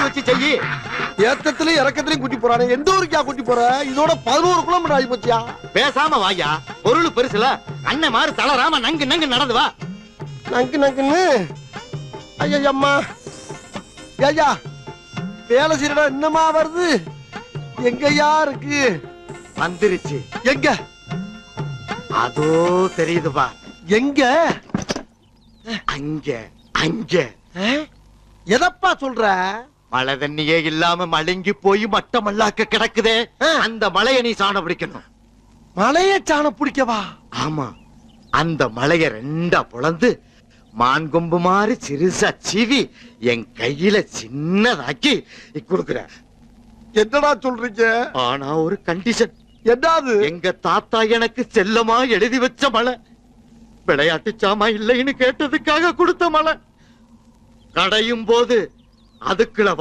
பார்த்து வச்சு செய்யி. ஏத்தத்திலயும் இறக்கத்திலயும் கூட்டி போறானே, எந்த ஊருக்கா கூட்டி போற? இதோட 11 கிலோமீட்டர் ஆகி போச்சியா? பேசாம வாயா, பொருள் பெருசுல அண்ணன் மாதிரி தளராம நங்கு நங்கு நடந்து வா. நங்கு நங்குன்னு ஐயம்மா. ஐயா வேலை செய்யறா என்னமா வருது? எங்கயா இருக்கு? வந்துருச்சு. எங்க? அதோ தெரியுதுப்பா. எங்க? அங்க அங்க. எதப்பா சொல்ற? மழை தண்ணியே இல்லாம மழுங்கி போய் மட்டமல்லாக்க கிடக்குதே, அந்த மலைய நீ சாண பிடிக்கணும். மலைய சாண பிடிக்கவா? ஆமா, அந்த மலைய ரெண்டா பொளந்து மான்கொம்பு மாதிரி சிறுசா சீவி என் கையில சின்னதாக்கி கொடுக்குற. என்னடா சொல்றீங்க? ஆனா ஒரு கண்டிஷன். என்னது? எங்க தாத்தா எனக்கு செல்லமா எழுதி வச்ச மலை, விளையாட்டு சாமா இல்லைன்னு கேட்டதுக்காக கொடுத்த மலை. கடையும் போது அதுக்குள்ள